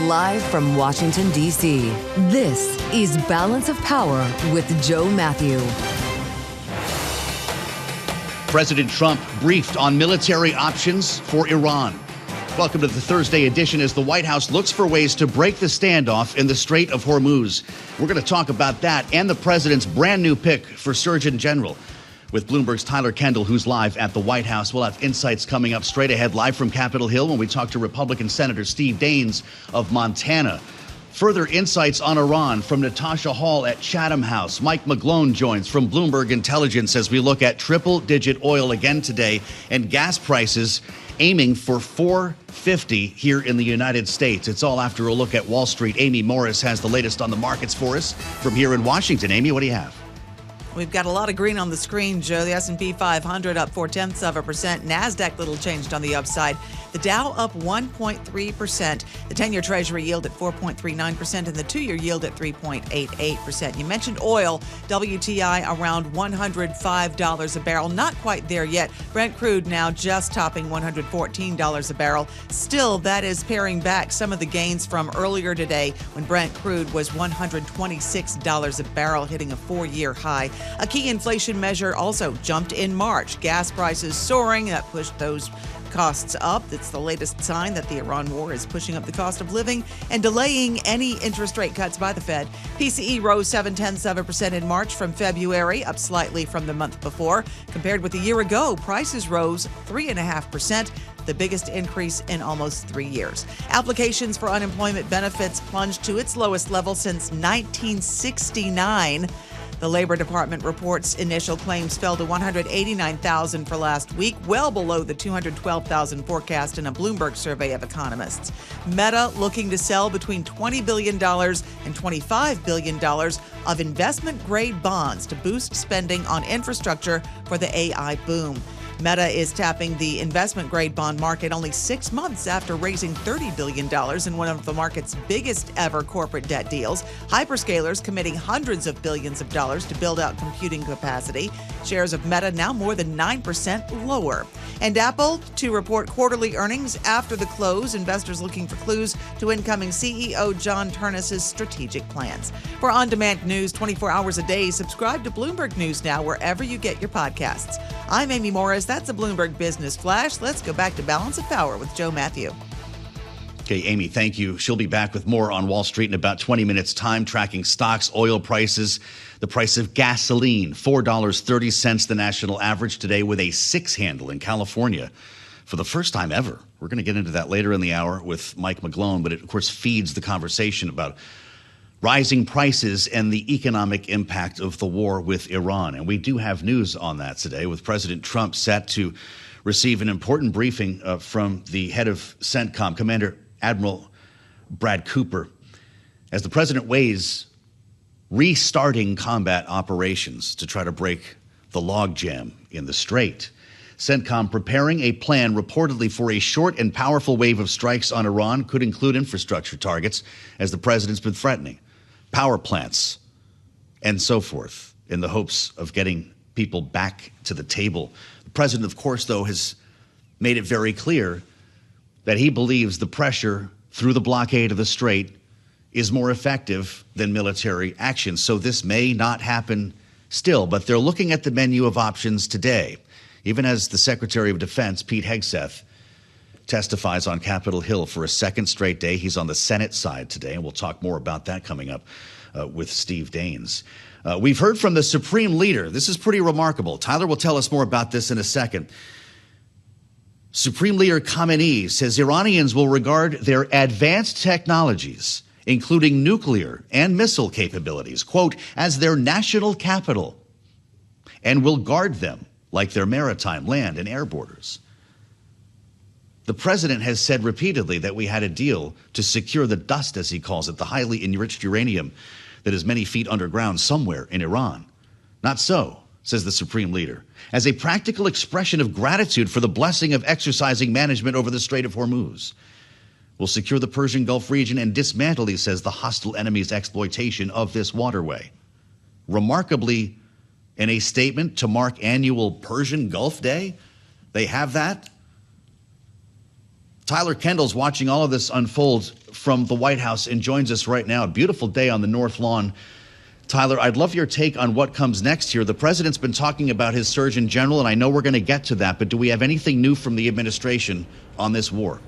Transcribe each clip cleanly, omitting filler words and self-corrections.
Live from Washington, D.C., this is Balance of Power with Joe Mathieu. President Trump briefed on military options for Iran. Welcome to the Thursday edition as the White House looks for ways to break the standoff in the Strait of Hormuz. We're going to talk about that and the president's brand new pick for Surgeon General. With Bloomberg's Tyler Kendall, who's live at the White House. We'll have insights coming up straight ahead live from Capitol Hill when we talk to Republican Senator Steve Daines of Montana. Further insights on Iran from Natasha Hall at Chatham House. Mike McGlone joins from Bloomberg Intelligence as we look at triple-digit oil again today and gas prices aiming for $4.50 here in the United States. It's all after a look at Wall Street. Amy Morris has the latest on the markets for us from here in Washington. Amy, what do you have? We've got a lot of green on the screen, Joe. The S&P 500 up 0.4%. NASDAQ little changed on the upside. The Dow up 1.3%. The 10-year Treasury yield at 4.39% and the 2-year yield at 3.88%. You mentioned oil. WTI around $105 a barrel. Not quite there yet. Brent crude now just topping $114 a barrel. Still, that is paring back some of the gains from earlier today when Brent crude was $126 a barrel, hitting a 4-year high. A key inflation measure also jumped in March. Gas prices soaring. That pushed those costs up. It's the latest sign that the Iran war is pushing up the cost of living and delaying any interest rate cuts by the Fed. PCE rose 0.7% in March from February, up slightly from the month before. Compared with a year ago, prices rose 3.5%. The biggest increase in almost 3 years. Applications for unemployment benefits plunged to its lowest level since 1969. The Labor Department reports initial claims fell to 189,000 for last week, well below the 212,000 forecast in a Bloomberg survey of economists. Meta looking to sell between $20 billion and $25 billion of investment-grade bonds to boost spending on infrastructure for the AI boom. Meta is tapping the investment-grade bond market only 6 months after raising $30 billion in one of the market's biggest ever corporate debt deals. Hyperscalers committing hundreds of billions of dollars to build out computing capacity. Shares of Meta now more than 9% lower. And Apple to report quarterly earnings after the close. Investors looking for clues to incoming CEO John Ternus's strategic plans. For on-demand news 24 hours a day, subscribe to Bloomberg News Now wherever you get your podcasts. I'm Amy Morris. That's a Bloomberg Business Flash. Let's go back to Balance of Power with Joe Mathieu. Okay, Amy, thank you. She'll be back with more on Wall Street in about 20 minutes' time, tracking stocks, oil prices, the price of gasoline, $4.30 the national average today with a 6 handle in California for the first time ever. We're going to get into that later in the hour with Mike McGlone, but it, of course, feeds the conversation about rising prices and the economic impact of the war with Iran. And we do have news on that today, with President Trump set to receive an important briefing from the head of CENTCOM, Commander Admiral Brad Cooper, as the president weighs restarting combat operations to try to break the logjam in the Strait. CENTCOM preparing a plan reportedly for a short and powerful wave of strikes on Iran, could include infrastructure targets, as the president's been threatening, power plants, and so forth, in the hopes of getting people back to the table. The president, of course, though, has made it very clear that he believes the pressure through the blockade of the Strait is more effective than military action. So this may not happen still, but they're looking at the menu of options today, even as the Secretary of Defense, Pete Hegseth, testifies on Capitol Hill for a second straight day. He's on the Senate side today, and we'll talk more about that coming up with Steve Daines. We've heard from the Supreme Leader. This is pretty remarkable. Tyler will tell us more about this in a second. Supreme Leader Khamenei says Iranians will regard their advanced technologies, including nuclear and missile capabilities, quote, as their national capital, and will guard them like their maritime, land, and air borders. The president has said repeatedly that we had a deal to secure the dust, as he calls it, the highly enriched uranium that is many feet underground somewhere in Iran. Not so, says the Supreme Leader, as a practical expression of gratitude for the blessing of exercising management over the Strait of Hormuz. We'll secure the Persian Gulf region and dismantle, he says, the hostile enemy's exploitation of this waterway. Remarkably, in a statement to mark annual Persian Gulf Day, they have that. Tyler Kendall's watching all of this unfold from the White House and joins us right now. A beautiful day on the North Lawn. Tyler, I'd love your take on what comes next here. The president's been talking about his Surgeon General, and I know we're going to get to that, but do we have anything new from the administration on this war?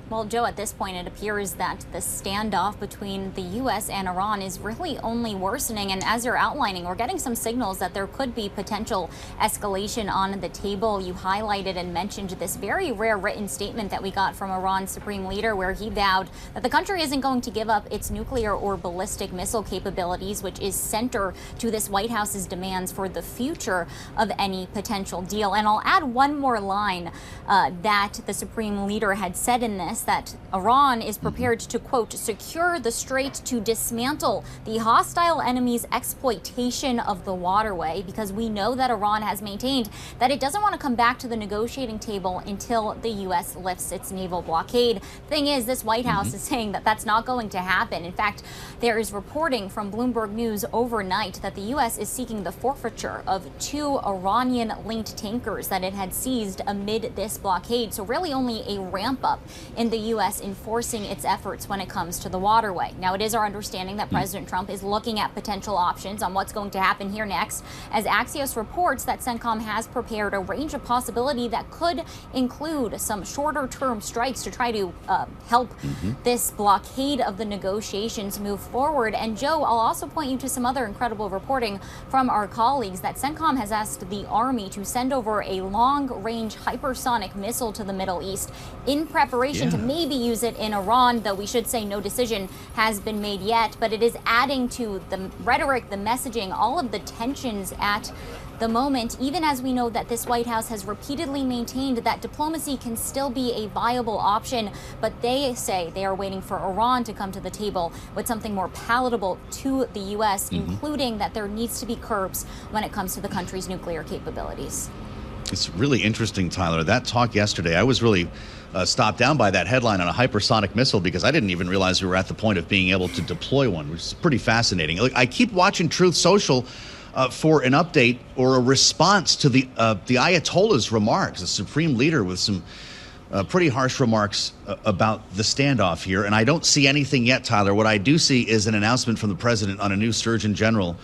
Well, Joe, at this point, it appears that the standoff between the U.S. and Iran is really only worsening. And as you're outlining, we're getting some signals that there could be potential escalation on the table. You highlighted and mentioned this very rare written statement that we got from Iran's supreme leader, where he vowed that the country isn't going to give up its nuclear or ballistic missile capabilities, which is center to this White House's demands for the future of any potential deal. And I'll add one more line that the supreme leader had said in this, that Iran is prepared to, quote, secure the strait to dismantle the hostile enemy's exploitation of the waterway, because we know that Iran has maintained that it doesn't want to come back to the negotiating table until the U.S. lifts its naval blockade. Thing is, this White House is saying that that's not going to happen. In fact, there is reporting from Bloomberg News overnight that the U.S. is seeking the forfeiture of 2 Iranian-linked tankers that it had seized amid this blockade. So really only a ramp up in the U.S. enforcing its efforts when it comes to the waterway. Now, it is our understanding that President Trump is looking at potential options on what's going to happen here next, as Axios reports that CENTCOM has prepared a range of possibility that could include some shorter-term strikes to try to help this blockade of the negotiations move forward. And Joe, I'll also point you to some other incredible reporting from our colleagues that CENTCOM has asked the Army to send over a long-range hypersonic missile to the Middle East in preparation to maybe use it in Iran, though we should say no decision has been made yet. But it is adding to the rhetoric, the messaging, all of the tensions at the moment, even as we know that this White House has repeatedly maintained that diplomacy can still be a viable option. But they say they are waiting for Iran to come to the table with something more palatable to the U.S., including that there needs to be curbs when it comes to the country's nuclear capabilities. It's really interesting, Tyler. That talk yesterday, I was really stopped down by that headline on a hypersonic missile, because I didn't even realize we were at the point of being able to deploy one, which is pretty fascinating. Look, I keep watching Truth Social for an update or a response to the Ayatollah's remarks, the supreme leader with some pretty harsh remarks about the standoff here. And I don't see anything yet, Tyler. What I do see is an announcement from the president on a new Surgeon General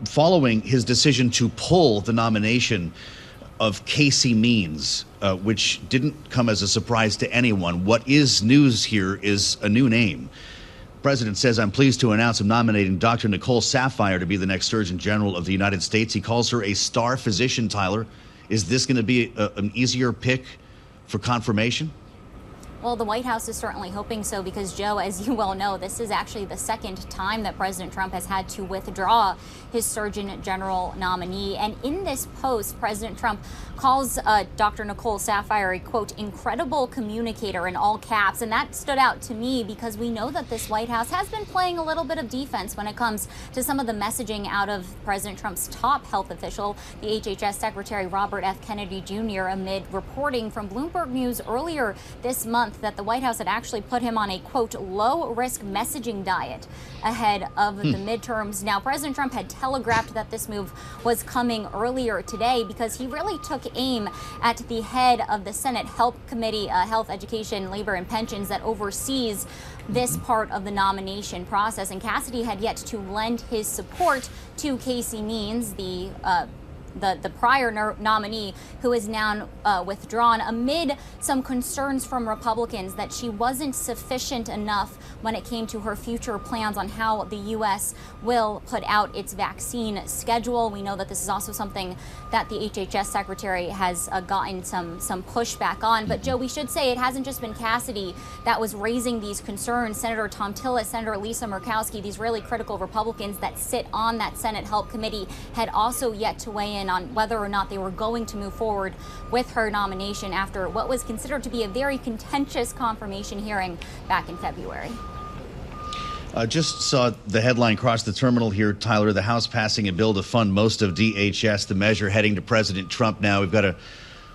following his decision to pull the nomination of Casey Means, which didn't come as a surprise to anyone. What is news here is a new name. The president says, I'm pleased to announce I'm nominating Dr. Nicole Saphier to be the next Surgeon General of the United States. He calls her a star physician, Tyler. Is this going to be an easier pick for confirmation? Well, the White House is certainly hoping so, because, Joe, as you well know, this is actually the second time that President Trump has had to withdraw his Surgeon General nominee. And in this post, President Trump calls Dr. Nicole Saphier a, quote, incredible communicator in all caps. And that stood out to me because we know that this White House has been playing a little bit of defense when it comes to some of the messaging out of President Trump's top health official, the HHS Secretary Robert F. Kennedy Jr., amid reporting from Bloomberg News earlier this month that the White House had actually put him on a, quote, low-risk messaging diet ahead of the midterms. Now, President Trump had telegraphed that this move was coming earlier today because he really took aim at the head of the Senate Health Committee, Health, Education, Labor, and Pensions, that oversees this part of the nomination process. And Cassidy had yet to lend his support to Casey Means, the prior nominee, who is now withdrawn amid some concerns from Republicans that she wasn't sufficient enough when it came to her future plans on how the U.S. will put out its vaccine schedule. We know that this is also something that the HHS secretary has gotten some pushback on. But, Joe, we should say it hasn't just been Cassidy that was raising these concerns. Senator Tom Tillis, Senator Lisa Murkowski, these really critical Republicans that sit on that Senate Health Committee, had also yet to weigh in on whether or not they were going to move forward with her nomination after what was considered to be a very contentious confirmation hearing back in February. Just saw the headline cross the terminal here, Tyler. The House passing a bill to fund most of DHS, the measure heading to President Trump now. We've got a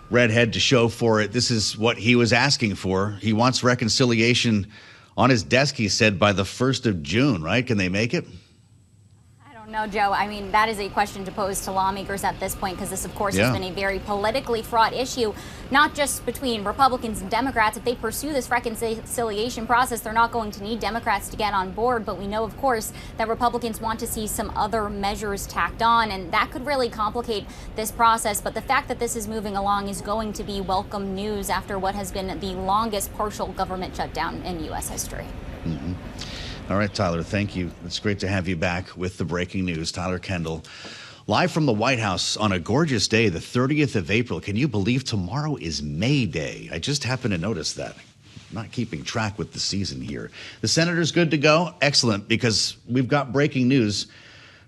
redhead to show for it. This is what he was asking for. He wants reconciliation on his desk, he said, by the 1st of June, right? Can they make it? No, Joe, I mean, that is a question to pose to lawmakers at this point, because this, of course, has been a very politically fraught issue, not just between Republicans and Democrats. If they pursue this reconciliation process, they're not going to need Democrats to get on board. But we know, of course, that Republicans want to see some other measures tacked on, and that could really complicate this process. But the fact that this is moving along is going to be welcome news after what has been the longest partial government shutdown in U.S. history. Mm-hmm. All right, Tyler, thank you. It's great to have you back with the breaking news. Tyler Kendall, live from the White House on a gorgeous day, the 30th of April. Can you believe tomorrow is May Day? I just happened to notice that. I'm not keeping track with the season here. The senator's good to go? Excellent, because we've got breaking news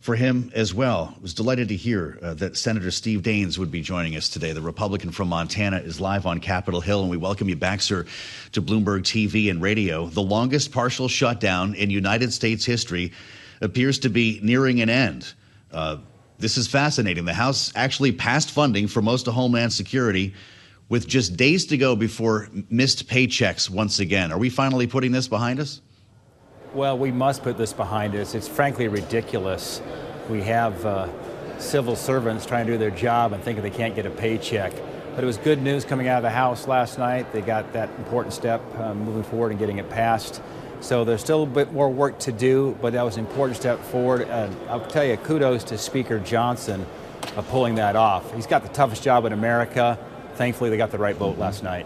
for him as well. I was delighted to hear that Senator Steve Daines would be joining us today. The Republican from Montana is live on Capitol Hill, and we welcome you back, sir, to Bloomberg TV and radio. The longest partial shutdown in United States history appears to be nearing an end. This is fascinating. The House actually passed funding for most of Homeland Security with just days to go before missed paychecks once again. Are we finally putting this behind us? Well, we must put this behind us. It's frankly ridiculous. We have civil servants trying to do their job and thinking they can't get a paycheck. But it was good news coming out of the House last night. They got that important step moving forward and getting it passed. So there's still a bit more work to do, but that was an important step forward. And I'll tell you, kudos to Speaker Johnson of pulling that off. He's got the toughest job in America. Thankfully, they got the right vote last night.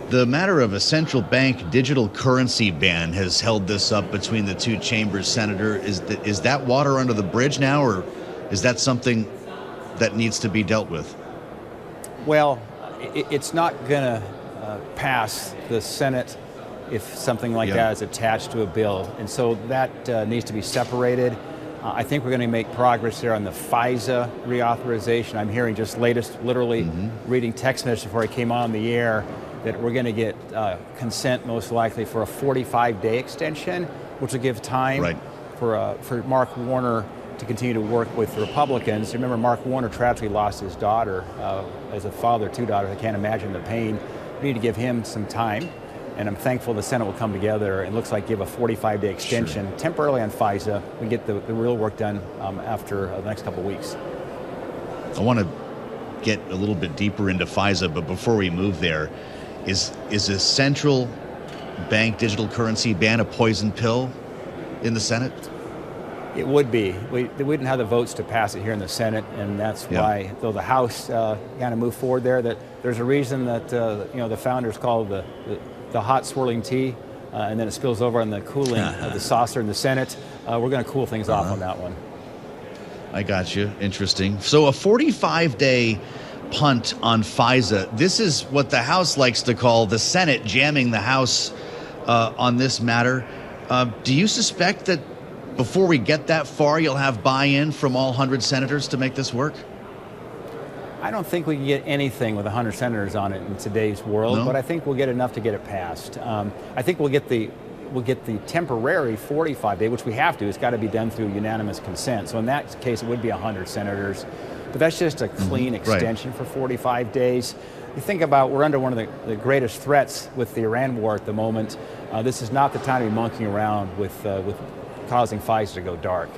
The matter of a central bank digital currency ban has held this up between the two chambers, Senator. Is that water under the bridge now, or is that something that needs to be dealt with? Well, it's not going to pass the Senate if something like that is attached to a bill. And so that needs to be separated. I think we're going to make progress there on the FISA reauthorization. I'm hearing just latest, literally reading text message before I came on the air, that we're going to get consent most likely for a 45-day extension, which will give time for Mark Warner to continue to work with the Republicans. Remember, Mark Warner tragically lost his daughter as a father, 2 daughters. I can't imagine the pain. We need to give him some time, and I'm thankful the Senate will come together and looks like give a 45-day extension temporarily on FISA. We get the real work done after the next couple of weeks. I want to get a little bit deeper into FISA, but before we move there, is a central bank digital currency ban a poison pill in the Senate? It would be. We didn't have the votes to pass it here in the Senate, and that's why, though the House kind of moved forward there, that there's a reason that the founders called the hot swirling tea, and then it spills over on the cooling of the saucer in the Senate. We're going to cool things off on that one. I got you. Interesting. So a 45-day punt on FISA. This is what the House likes to call the Senate jamming the House on this matter. Do you suspect that before we get that far, you'll have buy-in from all 100 senators to make this work? I don't think we can get anything with 100 senators on it in today's world, but I think we'll get enough to get it passed. I think we'll get the temporary 45-day, which we have to. It's got to be done through unanimous consent. So in that case, it would be 100 senators. But that's just a clean extension for 45 days. You think about, we're under one of the greatest threats with the Iran war at the moment. This is not the time to be monkeying around with causing FISA to go dark.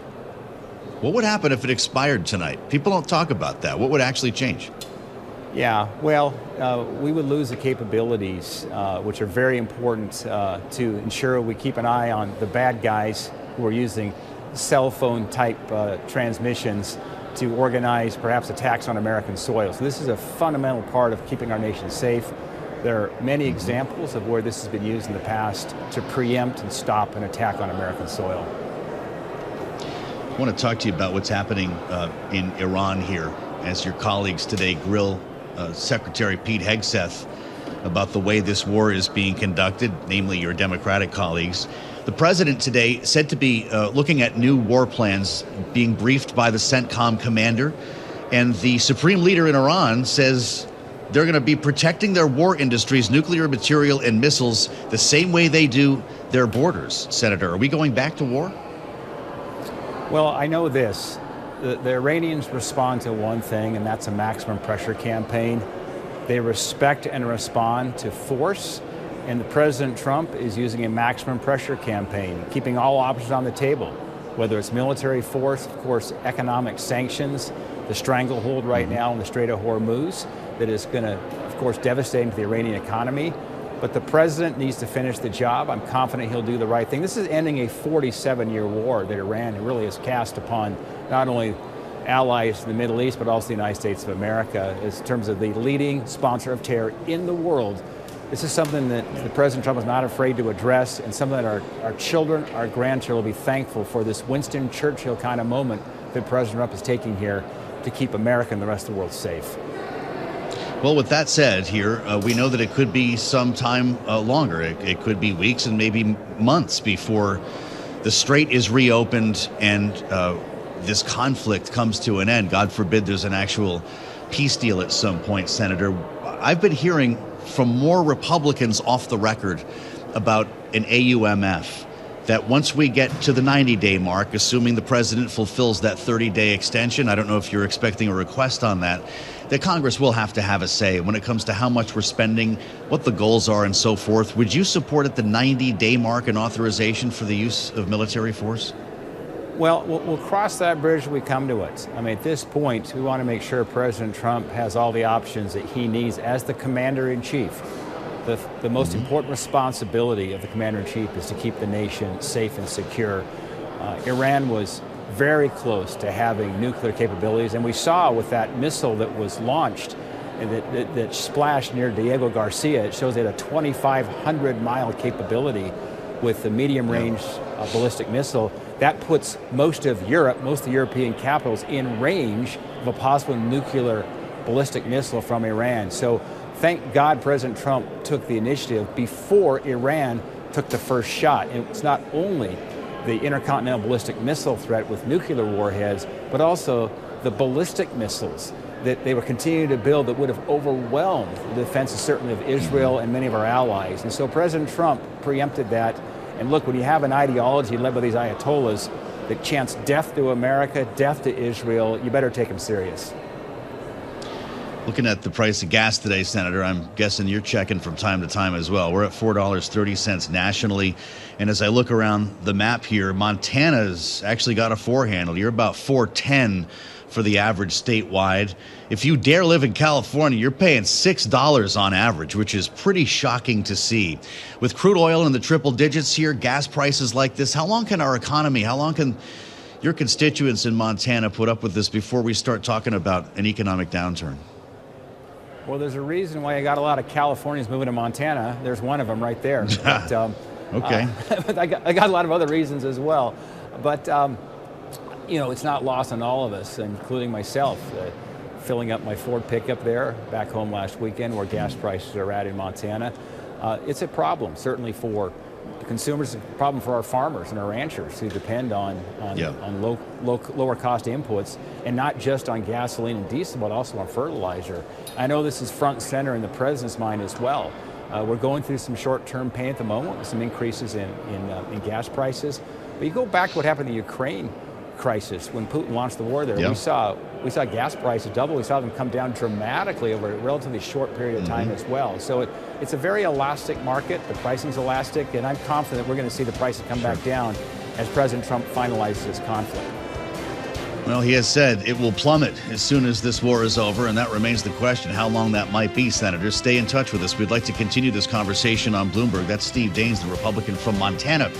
What would happen if it expired tonight? People don't talk about that. What would actually change? Yeah, well, we would lose the capabilities, which are very important to ensure we keep an eye on the bad guys who are using cell phone type transmissions to organize perhaps attacks on American soil. So this is a fundamental part of keeping our nation safe. There are many examples of where this has been used in the past to preempt and stop an attack on American soil. I want to talk to you about what's happening in Iran here as your colleagues today grill Secretary Pete Hegseth about the way this war is being conducted, namely your Democratic colleagues. The president today said to be looking at new war plans, being briefed by the CENTCOM commander. And the supreme leader in Iran says they're going to be protecting their war industries, nuclear material and missiles, the same way they do their borders. Senator, are we going back to war? Well, I know this. The Iranians respond to one thing, and that's a maximum pressure campaign. They respect and respond to force. And President Trump is using a maximum pressure campaign, keeping all options on the table. whether it's military force, of course, economic sanctions, the stranglehold right now in the Strait of Hormuz that is going to, of course, devastate the Iranian economy. But the president needs to finish the job. I'm confident he'll do the right thing. This is ending a 47-year war that Iran really has cast upon not only allies in the Middle East, but also the United States of America in terms of the leading sponsor of terror in the world. This is something that the President Trump is not afraid to address, and something that our children, our grandchildren will be thankful for, this Winston Churchill kind of moment that President Trump is taking here to keep America and the rest of the world safe. Well, with that said here, we know that it could be some time longer. It could be weeks and maybe months before the strait is reopened and this conflict comes to an end. God forbid there's an actual peace deal at some point, Senator. I've been hearing from more Republicans off the record about an AUMF, that once we get to the 90-day mark, assuming the president fulfills that 30-day extension, I don't know if you're expecting a request on that Congress will have to have a say when it comes to how much we're spending, what the goals are, and so forth. Would you support at the 90-day mark an authorization for the use of military force? Well, we'll cross that bridge when we come to it. I mean, at this point, we want to make sure President Trump has all the options that he needs as the commander-in-chief. The most important responsibility of the commander-in-chief is to keep the nation safe and secure. Iran was very close to having nuclear capabilities, and we saw with that missile that was launched and that splashed near Diego Garcia, it shows it had a 2,500-mile capability with the medium-range ballistic missile. That puts most of Europe, most of the European capitals in range of a possible nuclear ballistic missile from Iran. So thank God President Trump took the initiative before Iran took the first shot. And it's not only the intercontinental ballistic missile threat with nuclear warheads, but also the ballistic missiles that they were continuing to build that would have overwhelmed the defenses, certainly of Israel and many of our allies. And so President Trump preempted that. And look, when you have an ideology led by these Ayatollahs that chants death to America, death to Israel, you better take them serious. Looking at the price of gas today, Senator, I'm guessing you're checking from time to time as well. We're at $4.30 nationally. And as I look around the map here, Montana's actually got a four handle. You're about $4.10 for the average statewide. If you dare live in California, you're paying $6 on average, which is pretty shocking to see. With crude oil in the triple digits here, gas prices like this, how long can our economy, how long can your constituents in Montana put up with this before we start talking about an economic downturn? Well, there's a reason why I got a lot of Californians moving to Montana. There's one of them right there. But, okay. But I got a lot of other reasons as well. But, you know, it's not lost on all of us, including myself. Filling up my Ford pickup there back home last weekend where gas prices are at in Montana. It's a problem, certainly for the consumers, it's a problem for our farmers and our ranchers who depend on lower cost inputs, and not just on gasoline and diesel, but also on fertilizer. I know this is front and center in the president's mind as well. We're going through some short-term pain at the moment with some increases in gas prices. But you go back to what happened in the Ukraine crisis when Putin launched the war there. We saw gas prices double. We saw them come down dramatically over a relatively short period of time as well. So it's a very elastic market. The pricing's elastic, and I'm confident we're going to see the prices come back down as President Trump finalizes this conflict. Well, he has said it will plummet as soon as this war is over, and that remains the question, how long that might be, Senator. Stay in touch with us. We'd like to continue this conversation on Bloomberg. That's Steve Daines, the Republican from Montana,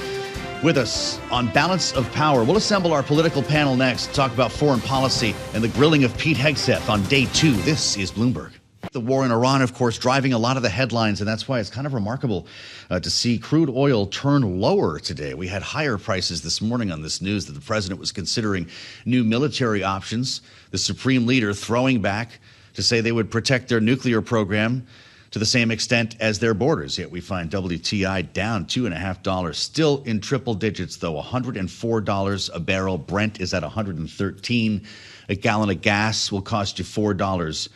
with us on Balance of Power. We'll assemble our political panel next to talk about foreign policy and the grilling of Pete Hegseth on day 2. This is Bloomberg. The war in Iran, of course, driving a lot of the headlines, and that's why it's kind of remarkable to see crude oil turn lower today. We had higher prices this morning on this news that the president was considering new military options, the supreme leader throwing back to say they would protect their nuclear program to the same extent as their borders. Yet we find WTI down $2.50, still in triple digits, though, $104 a barrel. Brent is at $113. A gallon of gas will cost you $4.30.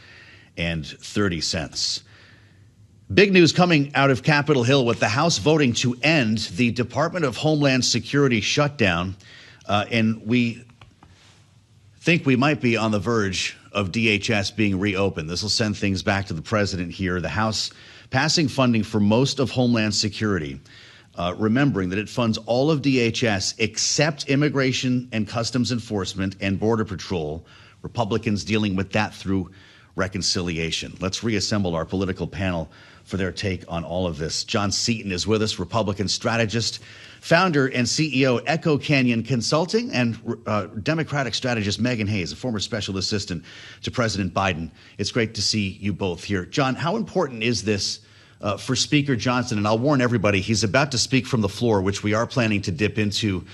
Big news coming out of Capitol Hill with the House voting to end the Department of Homeland Security shutdown. And we think we might be on the verge of DHS being reopened. This will send things back to the president here. The House passing funding for most of Homeland Security remembering that it funds all of DHS except Immigration and Customs Enforcement and Border Patrol. Republicans dealing with that through reconciliation. Let's reassemble our political panel for their take on all of this. John Seaton is with us, Republican strategist, founder and CEO, Echo Canyon Consulting, and Democratic strategist Meghan Hayes, a former special assistant to President Biden. It's great to see you both here. John, how important is this for Speaker Johnson? And I'll warn everybody, he's about to speak from the floor, which we are planning to dip into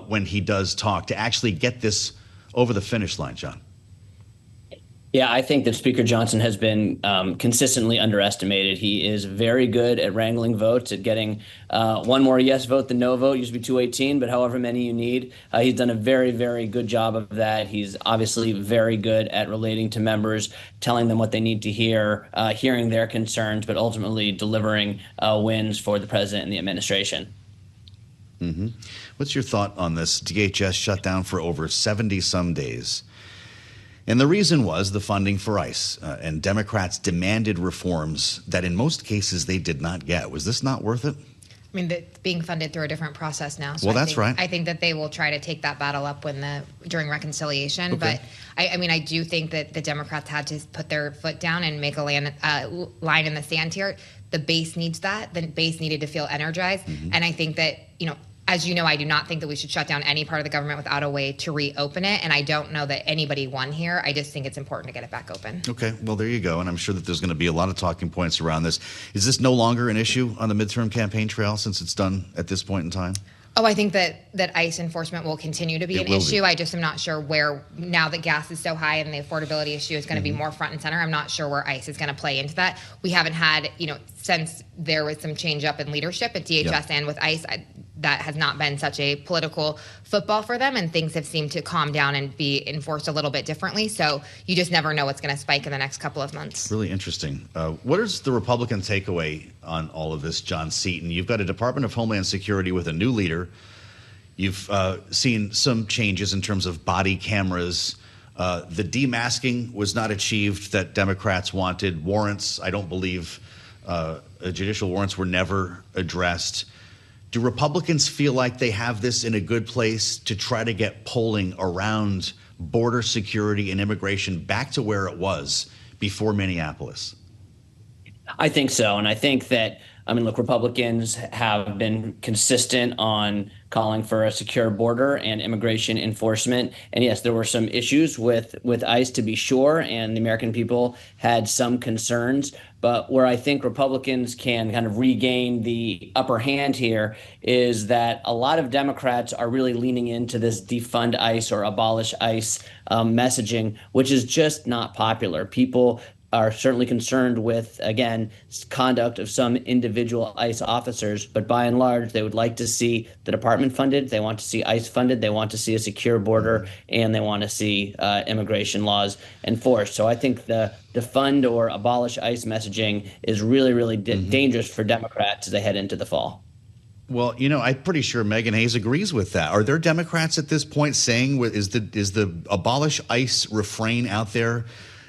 when he does talk, to actually get this over the finish line, John. Yeah, I think that Speaker Johnson has been consistently underestimated. He is very good at wrangling votes, at getting one more yes vote than no vote. It used to be 218, but however many you need. He's done a very, very good job of that. He's obviously very good at relating to members, telling them what they need to hear, hearing their concerns, but ultimately delivering wins for the president and the administration. Mm-hmm. What's your thought on this? DHS shut down for over 70-some days. And the reason was the funding for ICE, and Democrats demanded reforms that in most cases they did not get. Was this not worth it? I mean, it's being funded through a different process now. So well, that's right. I think that they will try to take that battle up during reconciliation. Okay. But I do think that the Democrats had to put their foot down and make a line in the sand here. The base needs that. The base needed to feel energized. Mm-hmm. And I think that, as you know, I do not think that we should shut down any part of the government without a way to reopen it. And I don't know that anybody won here. I just think it's important to get it back open. Okay, well, there you go. And I'm sure that there's going to be a lot of talking points around this. Is this no longer an issue on the midterm campaign trail since it's done at this point in time? Oh, I think that ICE enforcement will continue to be an issue. I just am not sure where, now that gas is so high and the affordability issue is going to be more front and center, I'm not sure where ICE is going to play into that. We haven't had, since there was some change up in leadership at DHS and with ICE, that has not been such a political football for them, and things have seemed to calm down and be enforced a little bit differently. So you just never know what's going to spike in the next couple of months. Really interesting. What is the Republican takeaway on all of this, John Seaton? You've got a Department of Homeland Security with a new leader. You've seen some changes in terms of body cameras. The demasking was not achieved that Democrats wanted. Warrants, I don't believe judicial warrants were never addressed. Do Republicans feel like they have this in a good place to try to get polling around border security and immigration back to where it was before Minneapolis? I think so. And I think that, look, Republicans have been consistent on calling for a secure border and immigration enforcement. And yes, there were some issues with ICE, to be sure, and the American people had some concerns. But where I think Republicans can kind of regain the upper hand here is that a lot of Democrats are really leaning into this defund ICE or abolish ICE messaging, which is just not popular. People are certainly concerned with, again, conduct of some individual ICE officers, but by and large, they would like to see the department funded, they want to see ICE funded, they want to see a secure border, and they want to see immigration laws enforced. So I think the defund or abolish ICE messaging is really, really dangerous for Democrats as they head into the fall. Well, I'm pretty sure Meghan Hayes agrees with that. Are there Democrats at this point saying, is the abolish ICE refrain out there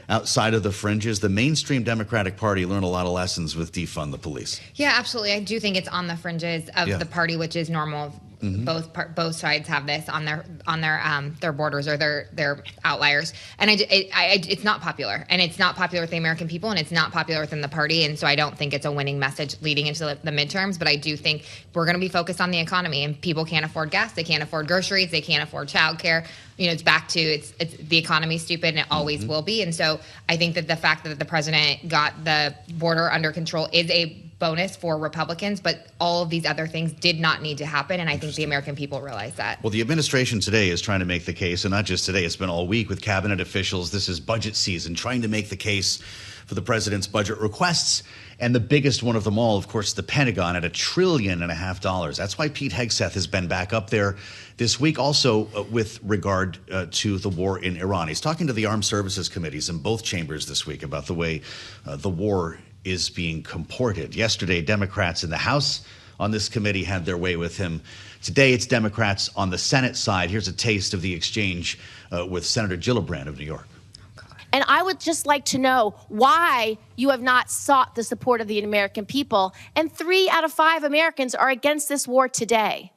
outside of the fringes? The mainstream Democratic Party learned a lot of lessons with defund the police. Yeah, absolutely. I do think it's on the fringes of the party, which is normal. Mm-hmm. Both sides have this on their borders or their outliers, and it's not popular, and it's not popular with the American people, and it's not popular within the party, and so I don't think it's a winning message leading into the midterms. But I do think we're going to be focused on the economy, and people can't afford gas, they can't afford groceries, they can't afford childcare. It's back to it's the economy's stupid, and it always will be. And so I think that the fact that the president got the border under control is a bonus for Republicans, but all of these other things did not need to happen, and I think the American people realize that. Well, the administration today is trying to make the case, and not just today, it's been all week with cabinet officials. This is budget season, trying to make the case for the president's budget requests. And the biggest one of them all, of course, the Pentagon at $1.5 trillion. That's why Pete Hegseth has been back up there this week, also with regard to the war in Iran. He's talking to the Armed Services Committees in both chambers this week about the way the war is being comported. Yesterday, Democrats in the House on this committee had their way with him. Today, it's Democrats on the Senate side. Here's a taste of the exchange with Senator Gillibrand of New York. And I would just like to know why you have not sought the support of the American people. And 3 out of 5 Americans are against this war today.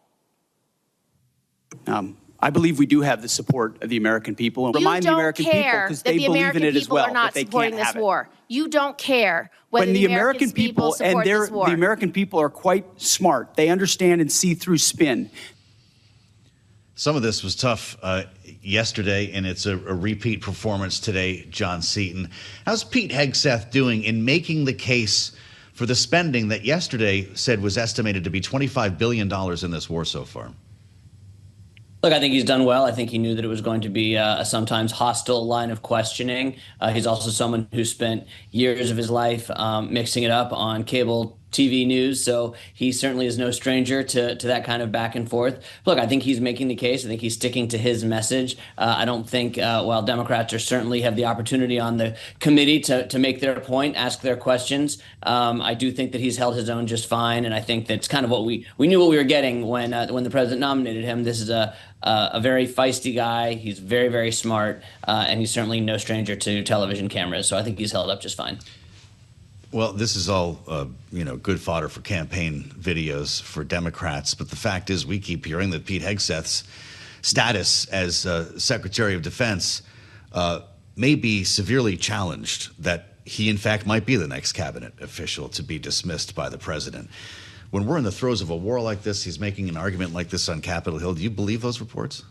I believe we do have the support of the American people. And remind the American people, because they believe in it as well, that they can't have it. You don't care whether when the American people support this war. The American people are quite smart. They understand and see through spin. Some of this was tough yesterday, and it's a repeat performance today, John Seaton. How's Pete Hegseth doing in making the case for the spending that yesterday said was estimated to be $25 billion in this war so far? Look, I think he's done well. I think he knew that it was going to be a sometimes hostile line of questioning. He's also someone who spent years of his life mixing it up on cable TV news, so he certainly is no stranger to that kind of back and forth. Look, I think he's making the case. I think he's sticking to his message. I don't think, while Democrats are certainly have the opportunity on the committee to make their point, ask their questions, I do think that he's held his own just fine, and I think that's kind of what we knew what we were getting when the president nominated him. This is a very feisty guy. He's very, very smart, and he's certainly no stranger to television cameras, so I think he's held up just fine. Well, this is all, good fodder for campaign videos for Democrats. But the fact is, we keep hearing that Pete Hegseth's status as Secretary of Defense may be severely challenged, that he, in fact, might be the next cabinet official to be dismissed by the president. When we're in the throes of a war like this, he's making an argument like this on Capitol Hill. Do you believe those reports?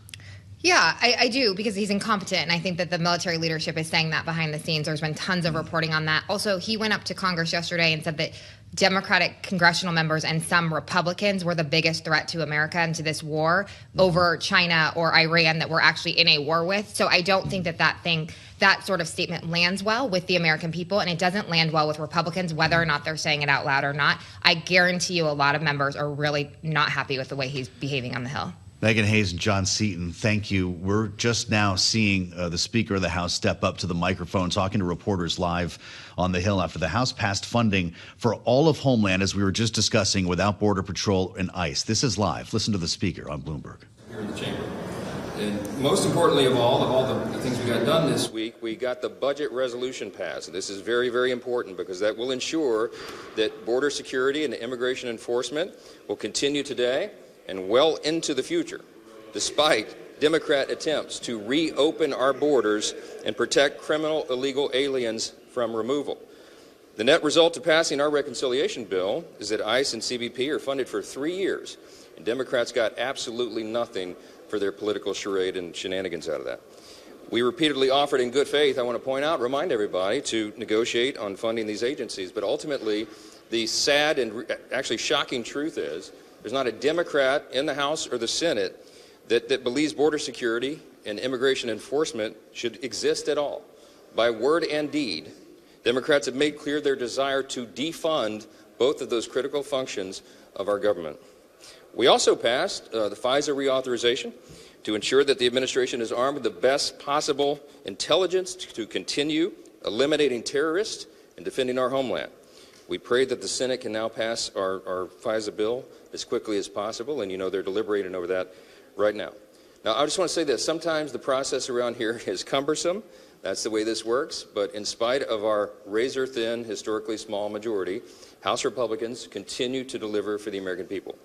Yeah, I do, because he's incompetent, and I think that the military leadership is saying that behind the scenes. There's been tons of reporting on that. Also, he went up to Congress yesterday and said that Democratic congressional members and some Republicans were the biggest threat to America and to this war over China or Iran that we're actually in a war with. So I don't think that sort of statement lands well with the American people, and it doesn't land well with Republicans, whether or not they're saying it out loud or not. I guarantee you a lot of members are really not happy with the way he's behaving on the Hill. Meghan Hayes and John Seaton, thank you. We're just now seeing the Speaker of the House step up to the microphone, talking to reporters live on the Hill after the House passed funding for all of Homeland, as we were just discussing, without Border Patrol and ICE. This is live. Listen to the Speaker on Bloomberg. Here in the chamber. And most importantly of all the things we got done this week, we got the budget resolution passed. And this is very, very important, because that will ensure that border security and immigration enforcement will continue today and well into the future, despite Democrat attempts to reopen our borders and protect criminal illegal aliens from removal. The net result of passing our reconciliation bill is that ICE and CBP are funded for 3 years, and Democrats got absolutely nothing for their political charade and shenanigans out of that. We repeatedly offered in good faith, I want to point out, remind everybody, to negotiate on funding these agencies, but ultimately the sad and actually shocking truth is there's not a Democrat in the House or the Senate that believes border security and immigration enforcement should exist at all. By word and deed, Democrats have made clear their desire to defund both of those critical functions of our government. We also passed the FISA reauthorization to ensure that the administration is armed with the best possible intelligence to continue eliminating terrorists and defending our homeland. We pray that the Senate can now pass our FISA bill as quickly as possible, and they're deliberating over that right now. Now, I just want to say this. Sometimes the process around here is cumbersome. That's the way this works. But in spite of our razor-thin, historically small majority, House Republicans continue to deliver for the American people.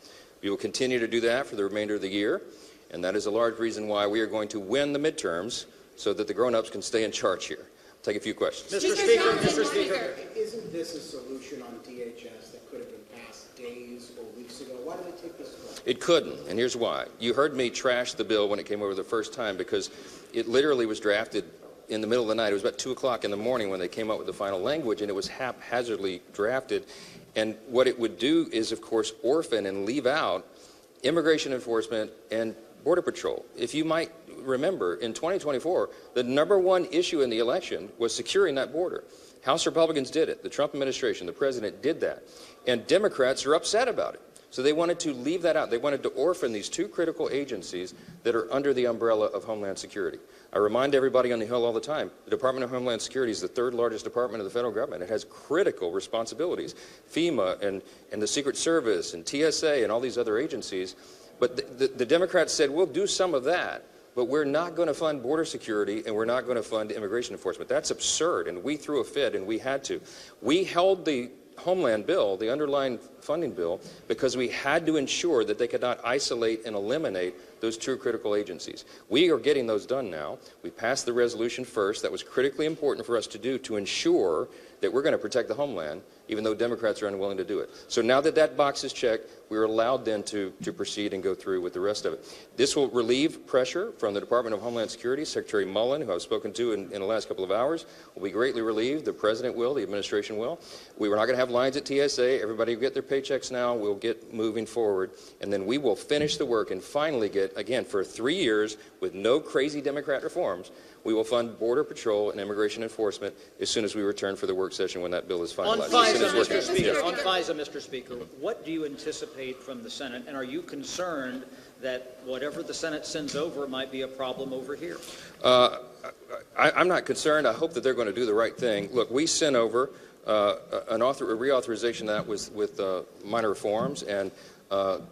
We will continue to do that for the remainder of the year, and that is a large reason why we are going to win the midterms so that the grown-ups can stay in charge here. I'll take a few questions. Mr. Speaker, isn't this a solution on DHS that could have been passed days or weeks ago? Why did it take this long? It couldn't, and here's why. You heard me trash the bill when it came over the first time, because it literally was drafted in the middle of the night. It was about 2 o'clock in the morning when they came up with the final language, and it was haphazardly drafted. And what it would do is, of course, orphan and leave out immigration enforcement and Border Patrol. If you might remember, in 2024, the #1 issue in the election was securing that border. House Republicans did it. The Trump administration, the president did that. And Democrats are upset about it. So they wanted to leave that out. They wanted to orphan these two critical agencies that are under the umbrella of Homeland Security. I remind everybody on the Hill all the time, the Department of Homeland Security is the 3rd largest department of the federal government. It has critical responsibilities. FEMA and the Secret Service and TSA and all these other agencies. But the Democrats said, we'll do some of that, but we're not going to fund border security and we're not going to fund immigration enforcement. That's absurd, and we threw a fit, and we had to. We held the Homeland bill, the underlying funding bill, because we had to ensure that they could not isolate and eliminate those two critical agencies. We are getting those done now. We passed the resolution first. That was critically important for us to do to ensure that we're going to protect the homeland, even though Democrats are unwilling to do it. So now that that box is checked, we are allowed then to proceed and go through with the rest of it. This will relieve pressure from the Department of Homeland Security. Secretary Mullen, who I've spoken to in the last couple of hours, will be greatly relieved. The President will, the administration will. We were not going to have lines at TSA. Everybody will get their paychecks now. We'll get moving forward, and then we will finish the work and finally get, again, for 3 years with no crazy Democrat reforms, we will fund Border Patrol and immigration enforcement as soon as we return for the work session when that bill is finalized. On FISA, Mr. Speaker, what do you anticipate from the Senate, and are you concerned that whatever the Senate sends over might be a problem over here? I'm not concerned. I hope that they're going to do the right thing. Look, we sent over a reauthorization of that with minor reforms and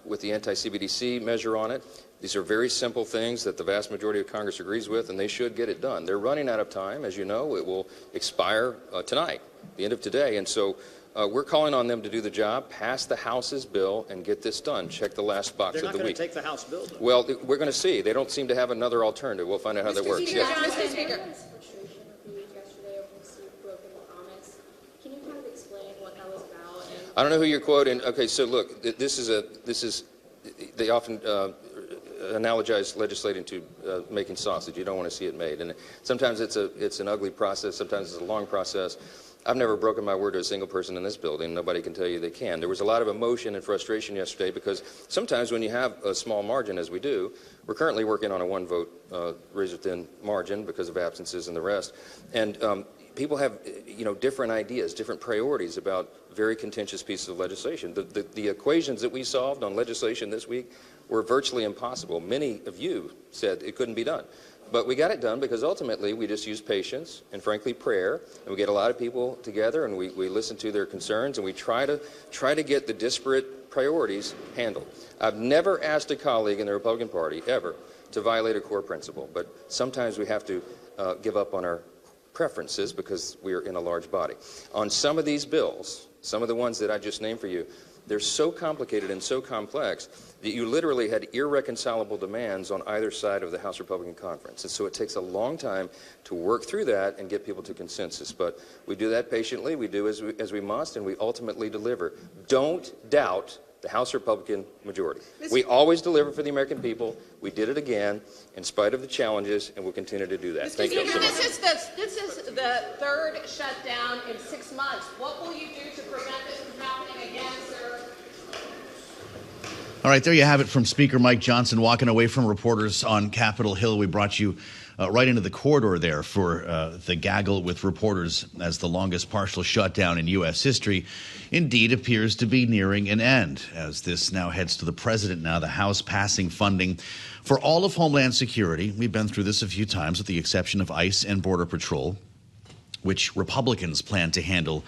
with the anti-CBDC measure on it. These are very simple things that the vast majority of Congress agrees with, and they should get it done. They're running out of time. As you know, it will expire tonight, the end of today. And so we're calling on them to do the job, pass the House's bill, and get this done. Check the last box of the week. They're not going to take the House bill, though. Well, we're going to see. They don't seem to have another alternative. We'll find out how that works. Mr. Speaker. I don't know who you're quoting. Okay, so look, they often analogize legislating to making sausage. You don't want to see it made, and sometimes it's an ugly process. Sometimes it's a long process. I've never broken my word to a single person in this building. Nobody can tell you they can. There was a lot of emotion and frustration yesterday because sometimes when you have a small margin, as we do, we're currently working on a one-vote razor-thin margin because of absences and the rest, and people have different ideas, different priorities about very contentious pieces of legislation. The equations that we solved on legislation this week were virtually impossible. Many of you said it couldn't be done. But we got it done because ultimately we just used patience and, frankly, prayer. And we get a lot of people together and we listen to their concerns and we try to get the disparate priorities handled. I've never asked a colleague in the Republican Party ever to violate a core principle. But sometimes we have to give up on our preferences because we are in a large body. On some of these bills, some of the ones that I just named for you, they're so complicated and so complex that you literally had irreconcilable demands on either side of the House Republican Conference. And so it takes a long time to work through that and get people to consensus. But we do that patiently. We do as we must, and we ultimately deliver. Don't doubt the House Republican majority. We always deliver for the American people. We did it again in spite of the challenges, and we'll continue to do that. Thank you so much. This is the third shutdown in 6 months. What will you do to prevent this from happening again, sir? All right, there you have it from Speaker Mike Johnson walking away from reporters on Capitol Hill. We brought you right into the corridor there for the gaggle with reporters as the longest partial shutdown in U.S. history indeed appears to be nearing an end. As this now heads to the president now, the House passing funding for all of Homeland Security. We've been through this a few times with the exception of ICE and Border Patrol, which Republicans plan to handle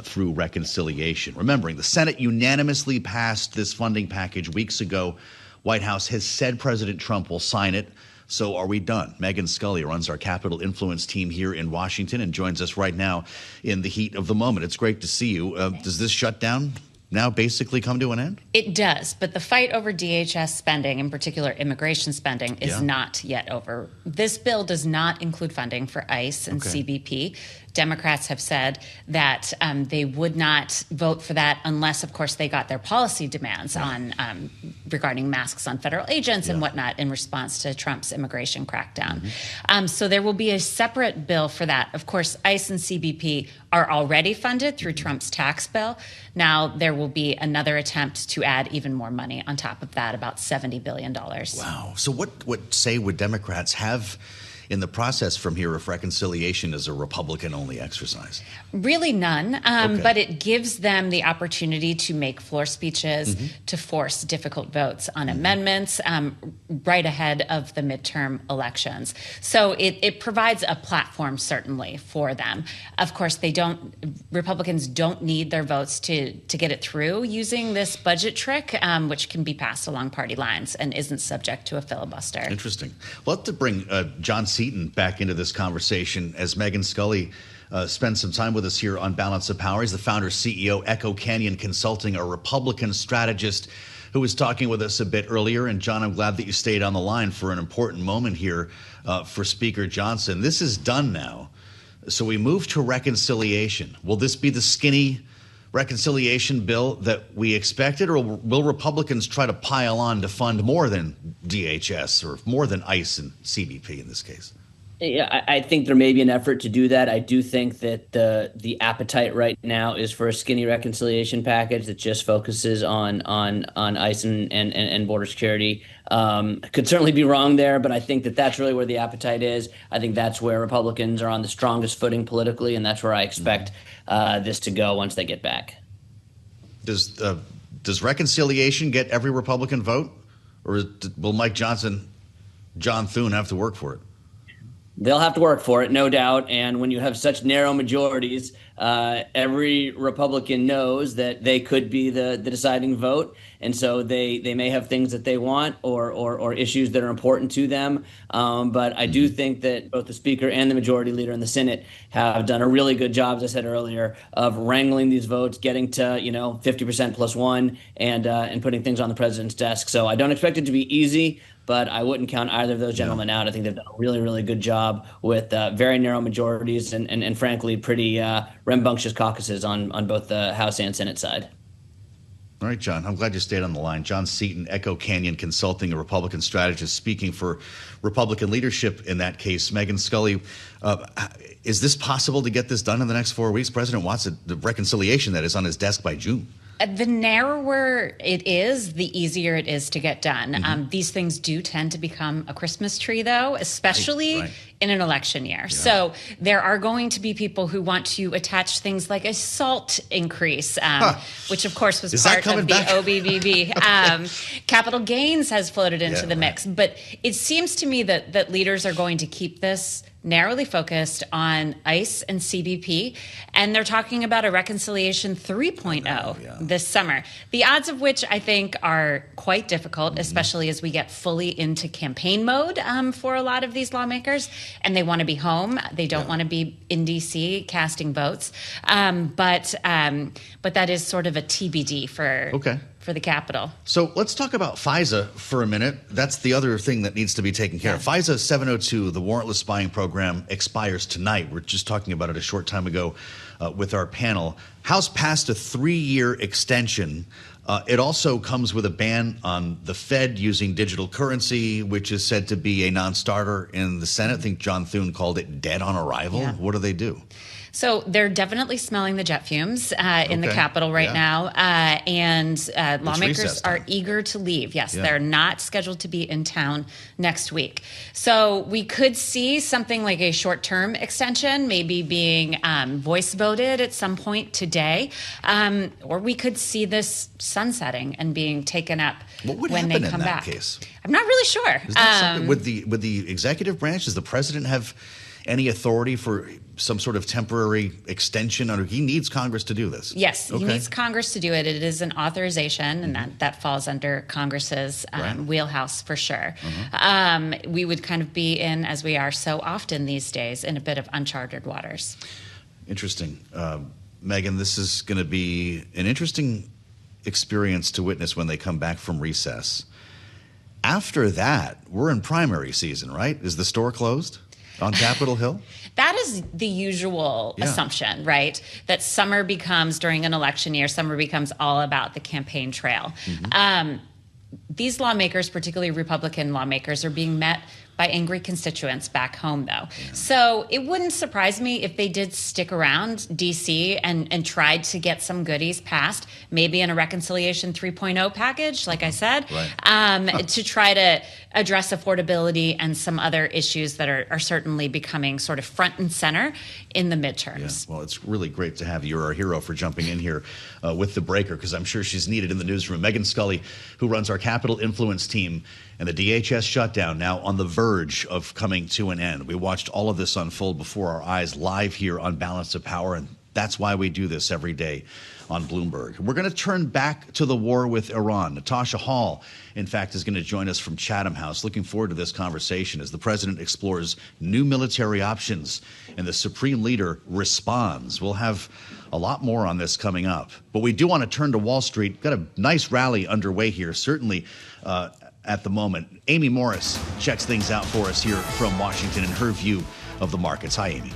through reconciliation. Remembering, the Senate unanimously passed this funding package weeks ago. White House has said President Trump will sign it. So are we done? Meghan Scully runs our Capitol Influence team here in Washington and joins us right now in the heat of the moment. It's great to see you. Does this shutdown now basically come to an end? It does, but the fight over DHS spending, in particular immigration spending, is not yet over. This bill does not include funding for ICE and CBP. Democrats have said that they would not vote for that unless, of course, they got their policy demands on regarding masks on federal agents and whatnot in response to Trump's immigration crackdown. So there will be a separate bill for that. Of course, ICE and CBP are already funded through Trump's tax bill. Now there will be another attempt to add even more money on top of that, about $70 billion. Wow. So what say would Democrats have in the process from here if reconciliation is a Republican-only exercise? Really none, but it gives them the opportunity to make floor speeches, to force difficult votes on amendments right ahead of the midterm elections. So it provides a platform, certainly, for them. Of course, Republicans don't need their votes to get it through using this budget trick, which can be passed along party lines and isn't subject to a filibuster. Interesting. Well, let's bring John Seaton back into this conversation as Meghan Scully spends some time with us here on Balance of Power. He's the founder, CEO, Echo Canyon Consulting, a Republican strategist who was talking with us a bit earlier. And John, I'm glad that you stayed on the line for an important moment here for Speaker Johnson. This is done now. So we move to reconciliation. Will this be the skinny reconciliation bill that we expected, or will Republicans try to pile on to fund more than DHS or more than ICE and CBP in this case? Yeah, I think there may be an effort to do that. I do think that the appetite right now is for a skinny reconciliation package that just focuses on ICE and border security. Could certainly be wrong there, but I think that that's really where the appetite is. I think that's where Republicans are on the strongest footing politically, and that's where I expect this to go once they get back. Does reconciliation get every Republican vote, or will Mike Johnson, John Thune have to work for it? They'll have to work for it, no doubt. And when you have such narrow majorities, every Republican knows that they could be the deciding vote. And so they may have things that they want or issues that are important to them. But I do think that both the Speaker and the Majority Leader in the Senate have done a really good job, as I said earlier, of wrangling these votes, getting to 50% plus one, and putting things on the president's desk. So I don't expect it to be easy, but I wouldn't count either of those gentlemen out. I think they've done a really, really good job with very narrow majorities and frankly, pretty rambunctious caucuses on both the House and Senate side. All right, John, I'm glad you stayed on the line. John Seaton, Echo Canyon Consulting, a Republican strategist, speaking for Republican leadership in that case. Meghan Scully, is this possible to get this done in the next 4 weeks? President wants the reconciliation that is on his desk by June. The narrower it is, the easier it is to get done. These things do tend to become a Christmas tree, though, especially in an election year. Yeah. So there are going to be people who want to attach things like a SALT increase, which, of course, was part of the OBBB. Capital gains has floated into the mix. But it seems to me that leaders are going to keep this narrowly focused on ICE and CBP, and they're talking about a reconciliation 3.0 this summer, the odds of which I think are quite difficult, especially as we get fully into campaign mode for a lot of these lawmakers, and they want to be home. They don't want to be in D.C. casting votes, but that is sort of a TBD for the Capitol. So let's talk about FISA for a minute. That's the other thing that needs to be taken care of. FISA 702, the warrantless spying program, expires tonight. We're just talking about it a short time ago with our panel. House passed a 3-year extension. It also comes with a ban on the Fed using digital currency, which is said to be a non-starter in the Senate. I think John Thune called it dead on arrival. Yeah. What do they do? So they're definitely smelling the jet fumes in the Capitol right now, and lawmakers are eager to leave. Yes, they're not scheduled to be in town next week. So we could see something like a short-term extension, maybe being voice voted at some point today, or we could see this sunsetting and being taken up when they come back. Case? I'm not really sure. Is that something with the executive branch? Does the president have any authority for some sort of temporary extension? Or he needs Congress to do this? Yes, he needs Congress to do it. It is an authorization, and that falls under Congress's wheelhouse for sure. We would kind of be in, as we are so often these days, in a bit of uncharted waters. Interesting. Meghan, this is going to be an interesting experience to witness when they come back from recess. After that, we're in primary season, right? Is the store closed on Capitol Hill? That is the usual assumption, right? That summer becomes, during an election year, summer becomes all about the campaign trail. These lawmakers, particularly Republican lawmakers, are being met by angry constituents back home, though. Yeah. So it wouldn't surprise me if they did stick around D.C. and tried to get some goodies passed, maybe in a Reconciliation 3.0 package, like I said, to try to address affordability and some other issues that are certainly becoming sort of front and center in the midterms. Yeah. Well, it's really great to have you. You're our hero for jumping in here with the breaker, because I'm sure she's needed in the newsroom. Meghan Scully, who runs our Capital Influence team, and the DHS shutdown now on the verge of coming to an end. We watched all of this unfold before our eyes live here on Balance of Power, and that's why we do this every day on Bloomberg. We're going to turn back to the war with Iran. Natasha Hall, in fact, is going to join us from Chatham House. Looking forward to this conversation as the president explores new military options and the supreme leader responds. We'll have a lot more on this coming up. But we do want to turn to Wall Street. Got a nice rally underway here, certainly at the moment. Amy Morris checks things out for us here from Washington and her view of the markets. Hi, Amy.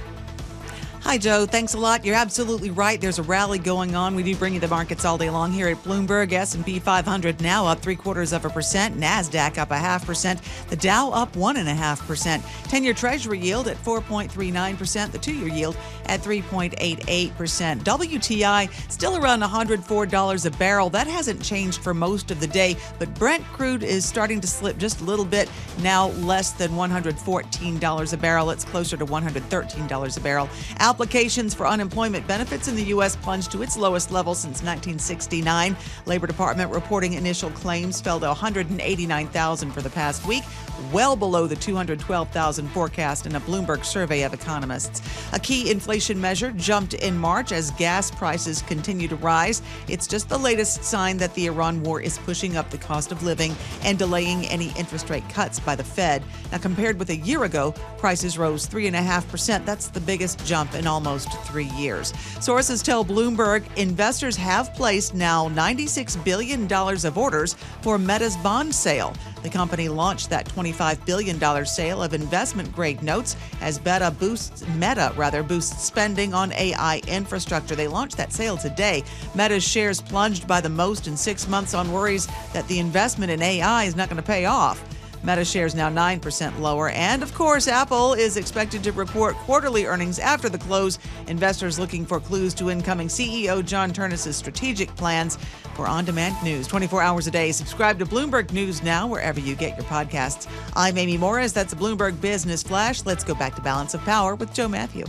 Hi, Joe. Thanks a lot. You're absolutely right. There's a rally going on. We do bring you the markets all day long here at Bloomberg. S&P 500 now up 0.75%. NASDAQ up 0.5%. The Dow up 1.5%. 10-year Treasury yield at 4.39%. The 2-year yield at 3.88%. WTI still around $104 a barrel. That hasn't changed for most of the day, but Brent crude is starting to slip just a little bit. Now less than $114 a barrel. It's closer to $113 a barrel. Applications for unemployment benefits in the U.S. plunged to its lowest level since 1969. Labor Department reporting initial claims fell to 189,000 for the past week, well below the 212,000 forecast in a Bloomberg survey of economists. A key inflation measure jumped in March as gas prices continue to rise. It's just the latest sign that the Iran war is pushing up the cost of living and delaying any interest rate cuts by the Fed. Now, compared with a year ago, prices rose 3.5%. That's the biggest jump in almost 3 years. Sources tell Bloomberg investors have placed now $96 billion of orders for Meta's bond sale. The company launched that $25 billion sale of investment-grade notes as Meta boosts spending on AI infrastructure. They launched that sale today. Meta's shares plunged by the most in 6 months on worries that the investment in AI is not going to pay off. Meta shares now 9% lower. And, of course, Apple is expected to report quarterly earnings after the close. Investors looking for clues to incoming CEO John Ternus's strategic plans. For on-demand news 24 hours a day, subscribe to Bloomberg News now wherever you get your podcasts. I'm Amy Morris. That's a Bloomberg Business Flash. Let's go back to Balance of Power with Joe Mathieu.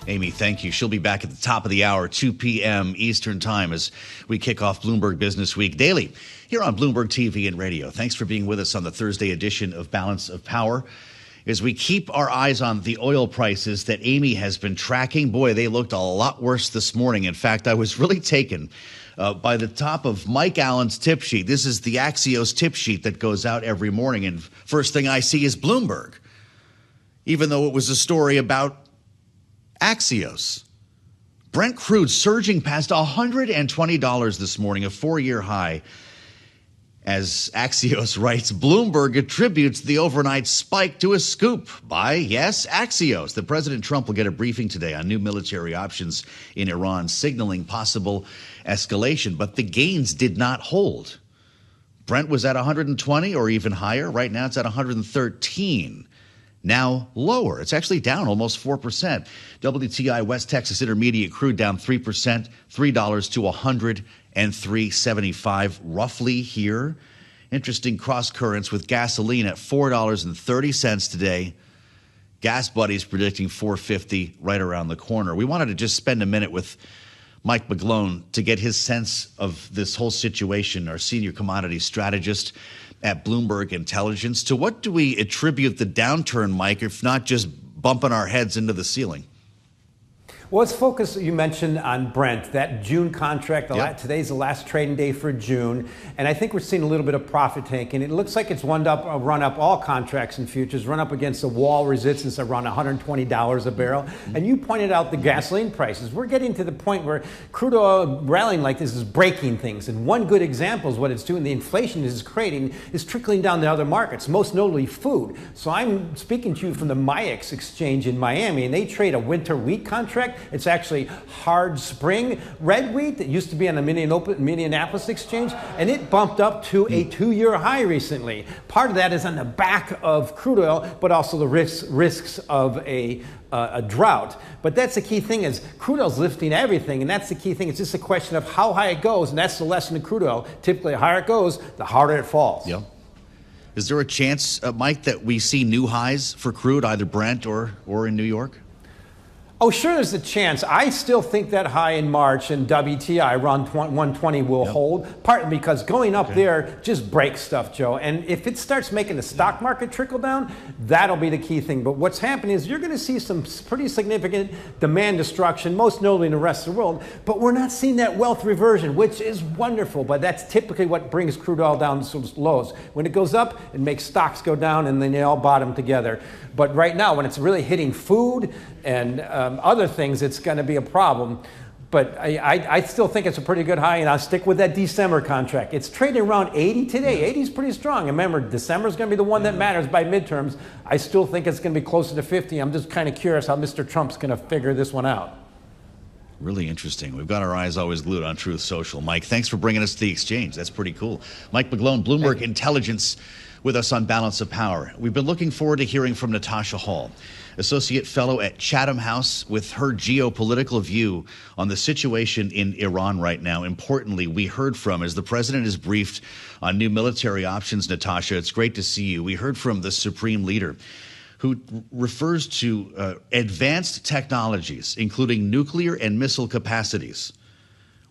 Amy, thank you. She'll be back at the top of the hour, 2 p.m. Eastern Time, as we kick off Bloomberg Business Week daily here on Bloomberg TV and radio. Thanks for being with us on the Thursday edition of Balance of Power. As we keep our eyes on the oil prices that Amy has been tracking, boy, they looked a lot worse this morning. In fact, I was really taken by the top of Mike Allen's tip sheet. This is the Axios tip sheet that goes out every morning, and first thing I see is Bloomberg, even though it was a story about Axios. Brent crude surging past $120 this morning, a 4-year high. As Axios writes, Bloomberg attributes the overnight spike to a scoop by, yes, Axios. That President Trump will get a briefing today on new military options in Iran, signaling possible escalation. But the gains did not hold. Brent was at 120 or even higher. Right now it's at 113. Now lower. It's actually down almost 4%. WTI West Texas Intermediate crude down 3%, $3 to $103.75 roughly here. Interesting cross currents with gasoline at $4.30 today. Gas Buddies predicting $4.50 right around the corner. We wanted to just spend a minute with Mike McGlone to get his sense of this whole situation, our senior commodity strategist at Bloomberg Intelligence. To what do we attribute the downturn, Mike, if not just bumping our heads into the ceiling? Well, let's focus, you mentioned, on Brent, that June contract. Today's the last trading day for June, and I think we're seeing a little bit of profit taking. It looks like it's run up all contracts and futures, run up against a wall resistance around $120 a barrel. And you pointed out the gasoline prices. We're getting to the point where crude oil rallying like this is breaking things. And one good example is what it's doing. The inflation is creating is trickling down to other markets, most notably food. So I'm speaking to you from the MIAX exchange in Miami, and they trade a winter wheat contract It's actually hard spring red wheat that used to be on the Minneapolis exchange, and it bumped up to a 2-year high recently. Part of that is on the back of crude oil, but also the risks of a drought. But that's the key thing, is crude oil's lifting everything, and that's the key thing. It's just a question of how high it goes, and that's the lesson of crude oil. Typically, the higher it goes, the harder it falls. Yep. Is there a chance, Mike, that we see new highs for crude, either Brent or in New York? Oh, sure, there's a chance. I still think that high in March in WTI around 120 will hold, partly because going up there just breaks stuff, Joe. And if it starts making the stock market trickle down, that'll be the key thing. But what's happening is you're going to see some pretty significant demand destruction, most notably in the rest of the world. But we're not seeing that wealth reversion, which is wonderful. But that's typically what brings crude oil down to lows. When it goes up, it makes stocks go down, and then they all bottom together. But right now, when it's really hitting food and other things, it's going to be a problem. But I still think it's a pretty good high, and I'll stick with that December contract. It's trading around 80 today. 80 is pretty strong. And remember, December is going to be the one that matters by midterms. I still think it's going to be closer to 50. I'm just kind of curious how Mr. Trump's going to figure this one out. Really interesting. We've got our eyes always glued on Truth Social. Mike, thanks for bringing us to the exchange. That's pretty cool. Mike McGlone, Bloomberg Intelligence, with us on Balance of Power. We've been looking forward to hearing from Natasha Hall, Associate Fellow at Chatham House, with her geopolitical view on the situation in Iran right now. Importantly, we heard from, as the president is briefed on new military options, Natasha, it's great to see you. We heard from the Supreme Leader, who refers to advanced technologies, including nuclear and missile capacities,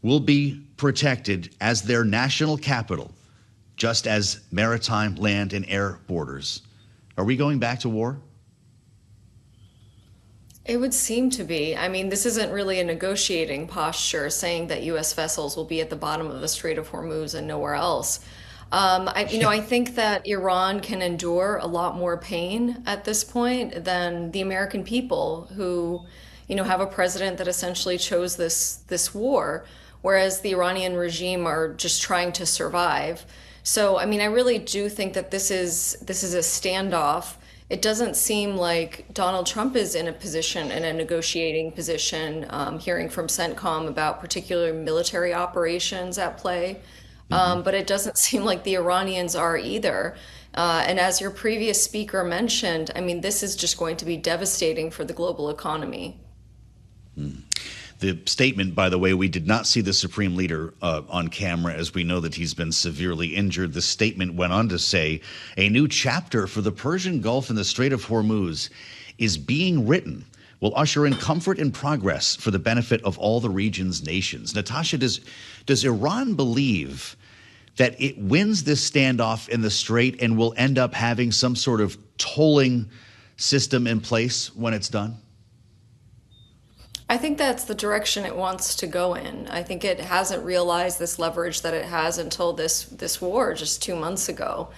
will be protected as their national capital, just as maritime, land, and air borders. Are we going back to war? It would seem to be. I mean, this isn't really a negotiating posture saying that U.S. vessels will be at the bottom of the Strait of Hormuz and nowhere else. I think that Iran can endure a lot more pain at this point than the American people, who, have a president that essentially chose this war, whereas the Iranian regime are just trying to survive. So, I really do think that this is a standoff. It doesn't seem like Donald Trump is in a negotiating position, hearing from CENTCOM about particular military operations at play. But it doesn't seem like the Iranians are either. And as your previous speaker mentioned, this is just going to be devastating for the global economy. The statement, by the way, we did not see the Supreme Leader on camera, as we know that he's been severely injured. The statement went on to say a new chapter for the Persian Gulf and the Strait of Hormuz is being written, will usher in comfort and progress for the benefit of all the region's nations. Natasha, does Iran believe that it wins this standoff in the Strait and will end up having some sort of tolling system in place when it's done? I think that's the direction it wants to go in. I think it hasn't realized this leverage that it has until this war just 2 months ago.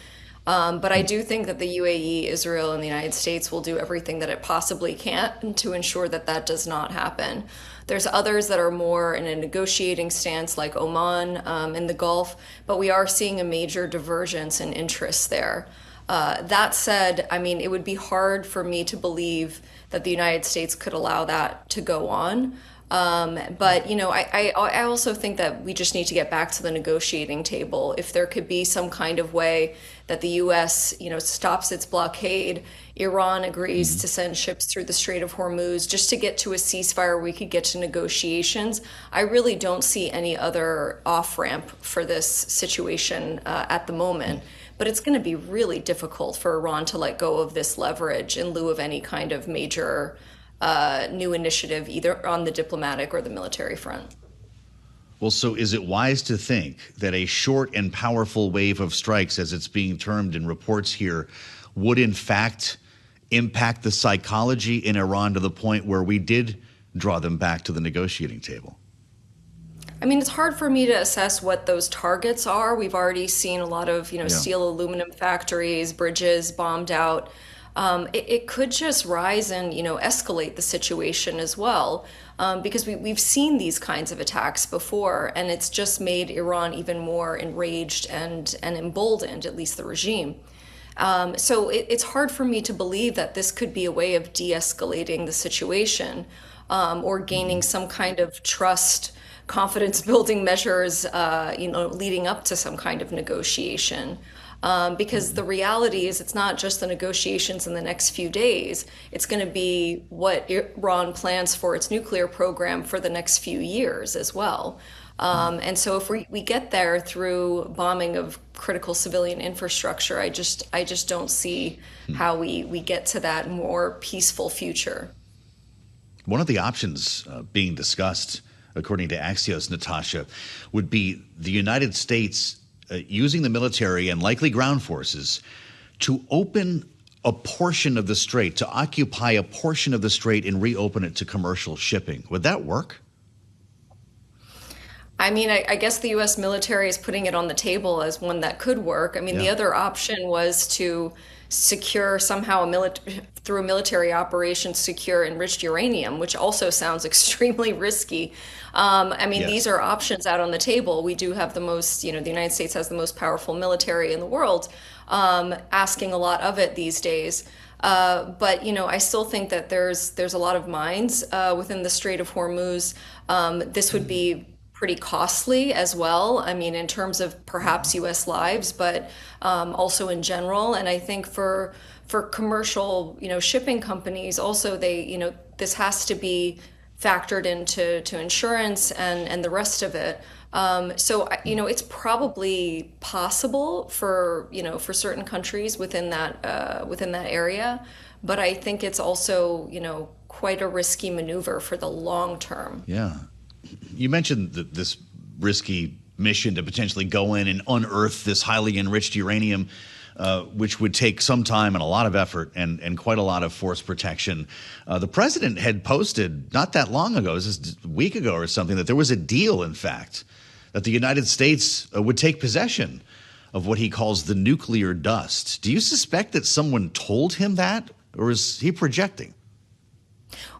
But I do think that the UAE, Israel, and the United States will do everything that it possibly can to ensure that that does not happen. There's others that are more in a negotiating stance, like Oman in the Gulf, but we are seeing a major divergence in interests there. That said, it would be hard for me to believe that the United States could allow that to go on. But I also think that we just need to get back to the negotiating table. If there could be some kind of way that the U.S. stops its blockade, Iran agrees to send ships through the Strait of Hormuz just to get to a ceasefire, we could get to negotiations. I really don't see any other off-ramp for this situation at the moment. But it's going to be really difficult for Iran to let go of this leverage in lieu of any kind of major new initiative, either on the diplomatic or the military front. Well, so is it wise to think that a short and powerful wave of strikes, as it's being termed in reports here, would in fact impact the psychology in Iran to the point where we did draw them back to the negotiating table? It's hard for me to assess what those targets are. We've already seen a lot of, steel, aluminum factories, bridges bombed out. It could just rise and, escalate the situation as well, because we've seen these kinds of attacks before, and it's just made Iran even more enraged and emboldened, at least the regime. So it's hard for me to believe that this could be a way of de-escalating the situation. or gaining some kind of trust, confidence building measures, leading up to some kind of negotiation. Because the reality is it's not just the negotiations in the next few days. It's going to be what Iran plans for its nuclear program for the next few years as well. And so if we get there through bombing of critical civilian infrastructure, I just don't see how we get to that more peaceful future. One of the options being discussed, according to Axios, Natasha, would be the United States using the military and likely ground forces to open a portion of the strait, to occupy a portion of the strait and reopen it to commercial shipping. Would that work? I mean, I guess the U.S. military is putting it on the table as one that could work. I mean, the other option was to secure somehow through a military operation, secure enriched uranium, which also sounds extremely risky. These are options out on the table. We do have the most, the United States has the most powerful military in the world, asking a lot of it these days. But I still think that there's a lot of mines within the Strait of Hormuz. This would be pretty costly as well. I mean, in terms of perhaps U.S. lives, but also in general. And I think for commercial, shipping companies, also this has to be factored into insurance and the rest of it. So it's probably possible for certain countries within that area, but I think it's also quite a risky maneuver for the long term. Yeah. You mentioned this risky mission to potentially go in and unearth this highly enriched uranium, which would take some time and a lot of effort and quite a lot of force protection. The president had posted not that long ago, just a week ago or something, that there was a deal, in fact, that the United States would take possession of what he calls the nuclear dust. Do you suspect that someone told him that, or is he projecting?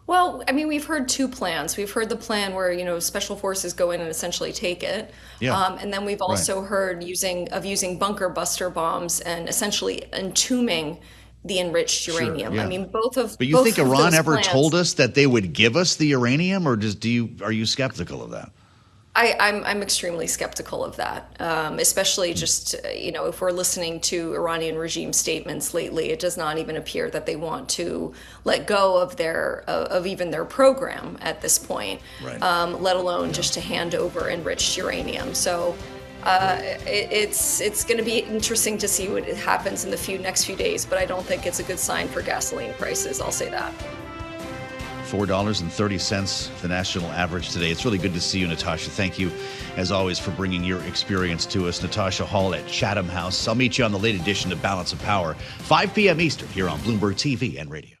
Well, I mean, we've heard two plans. We've heard the plan where, special forces go in and essentially take it. Yeah. And then we've also heard using bunker buster bombs and essentially entombing the enriched uranium. Sure, yeah. I mean, both of But you both think of Iran those ever plans, told us that they would give us the uranium, or are you skeptical of that? I'm extremely skeptical of that, especially just, if we're listening to Iranian regime statements lately, it does not even appear that they want to let go of even their program at this point, right. Let alone just to hand over enriched uranium. So it's going to be interesting to see what happens in the next few days, but I don't think it's a good sign for gasoline prices, I'll say that. $4.30, the national average today. It's really good to see you, Natasha. Thank you, as always, for bringing your experience to us. Natasha Hall at Chatham House. I'll meet you on the late edition of Balance of Power, 5 p.m. Eastern, here on Bloomberg TV and Radio.